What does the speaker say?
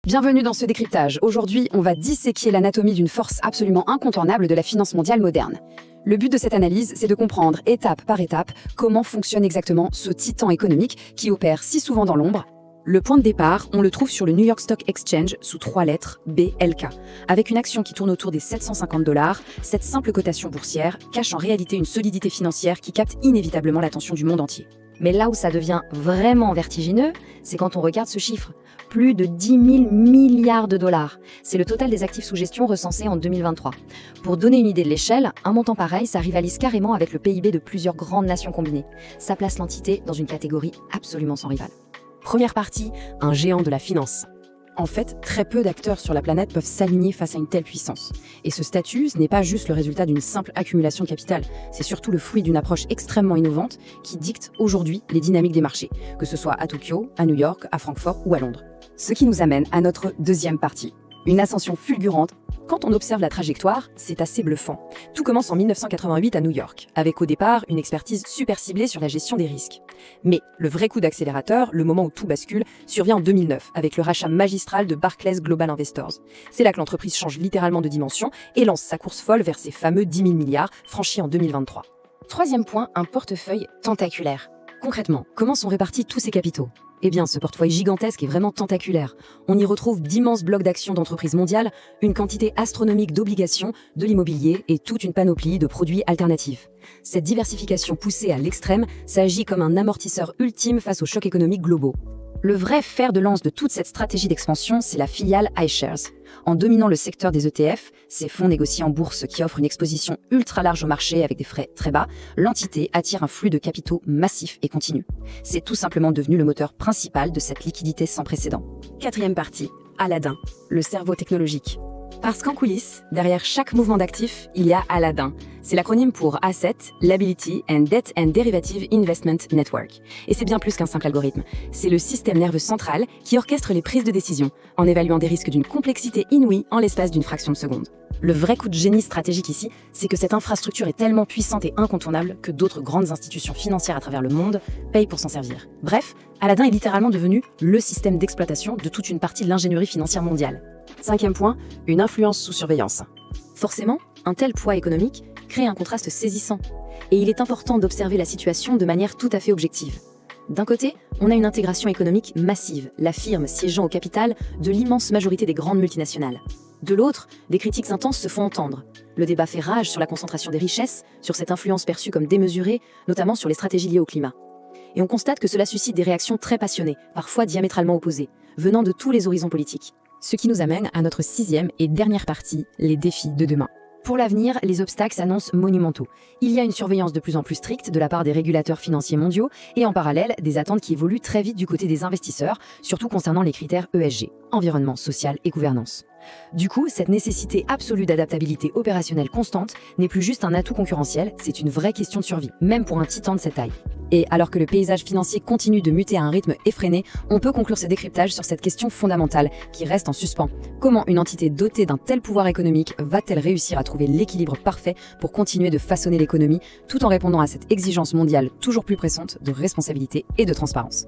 Bienvenue dans ce décryptage. Aujourd'hui, on va disséquer l'anatomie d'une force absolument incontournable de la finance mondiale moderne. Le but de cette analyse, c'est de comprendre, étape par étape, comment fonctionne exactement ce titan économique qui opère si souvent dans l'ombre. Le point de départ, on le trouve sur le New York Stock Exchange sous 3 lettres, BLK. Avec une action qui tourne autour des 750 $, cette simple cotation boursière cache en réalité une solidité financière qui capte inévitablement l'attention du monde entier. Mais là où ça devient vraiment vertigineux, c'est quand on regarde ce chiffre. Plus de 10 000 milliards de dollars. C'est le total des actifs sous gestion recensés en 2023. Pour donner une idée de l'échelle, un montant pareil, ça rivalise carrément avec le PIB de plusieurs grandes nations combinées. Ça place l'entité dans une catégorie absolument sans rival. Première partie, un géant de la finance. En fait, très peu d'acteurs sur la planète peuvent s'aligner face à une telle puissance. Et ce statut, ce n'est pas juste le résultat d'une simple accumulation de capital, c'est surtout le fruit d'une approche extrêmement innovante qui dicte aujourd'hui les dynamiques des marchés, que ce soit à Tokyo, à New York, à Francfort ou à Londres. Ce qui nous amène à notre deuxième partie. Une ascension fulgurante. Quand on observe la trajectoire, c'est assez bluffant. Tout commence en 1988 à New York, avec au départ une expertise super ciblée sur la gestion des risques. Mais le vrai coup d'accélérateur, le moment où tout bascule, survient en 2009, avec le rachat magistral de Barclays Global Investors. C'est là que l'entreprise change littéralement de dimension et lance sa course folle vers ses fameux 10 000 milliards, franchis en 2023. Troisième point, un portefeuille tentaculaire. Concrètement, comment sont répartis tous ces capitaux ? Eh bien, ce portefeuille gigantesque est vraiment tentaculaire. On y retrouve d'immenses blocs d'actions d'entreprises mondiales, une quantité astronomique d'obligations, de l'immobilier et toute une panoplie de produits alternatifs. Cette diversification poussée à l'extrême s'agit comme un amortisseur ultime face aux chocs économiques globaux. Le vrai fer de lance de toute cette stratégie d'expansion, c'est la filiale iShares. En dominant le secteur des ETF, ces fonds négociés en bourse qui offrent une exposition ultra large au marché avec des frais très bas, l'entité attire un flux de capitaux massif et continu. C'est tout simplement devenu le moteur principal de cette liquidité sans précédent. Quatrième partie, Aladdin, le cerveau technologique. Parce qu'en coulisses, derrière chaque mouvement d'actifs, il y a Aladdin. C'est l'acronyme pour Asset, Liability and Debt and Derivative Investment Network. Et c'est bien plus qu'un simple algorithme. C'est le système nerveux central qui orchestre les prises de décision, en évaluant des risques d'une complexité inouïe en l'espace d'une fraction de seconde. Le vrai coup de génie stratégique ici, c'est que cette infrastructure est tellement puissante et incontournable que d'autres grandes institutions financières à travers le monde payent pour s'en servir. Bref, Aladdin est littéralement devenu le système d'exploitation de toute une partie de l'ingénierie financière mondiale. Cinquième point, une influence sous surveillance. Forcément, un tel poids économique crée un contraste saisissant. Et il est important d'observer la situation de manière tout à fait objective. D'un côté, on a une intégration économique massive, la firme siégeant au capital de l'immense majorité des grandes multinationales. De l'autre, des critiques intenses se font entendre. Le débat fait rage sur la concentration des richesses, sur cette influence perçue comme démesurée, notamment sur les stratégies liées au climat. Et on constate que cela suscite des réactions très passionnées, parfois diamétralement opposées, venant de tous les horizons politiques. Ce qui nous amène à notre sixième et dernière partie, les défis de demain. Pour l'avenir, les obstacles s'annoncent monumentaux. Il y a une surveillance de plus en plus stricte de la part des régulateurs financiers mondiaux et en parallèle, des attentes qui évoluent très vite du côté des investisseurs, surtout concernant les critères ESG, environnement, social et gouvernance. Du coup, cette nécessité absolue d'adaptabilité opérationnelle constante n'est plus juste un atout concurrentiel, c'est une vraie question de survie, même pour un titan de cette taille. Et alors que le paysage financier continue de muter à un rythme effréné, on peut conclure ce décryptage sur cette question fondamentale qui reste en suspens. Comment une entité dotée d'un tel pouvoir économique va-t-elle réussir à trouver l'équilibre parfait pour continuer de façonner l'économie tout en répondant à cette exigence mondiale toujours plus pressante de responsabilité et de transparence ?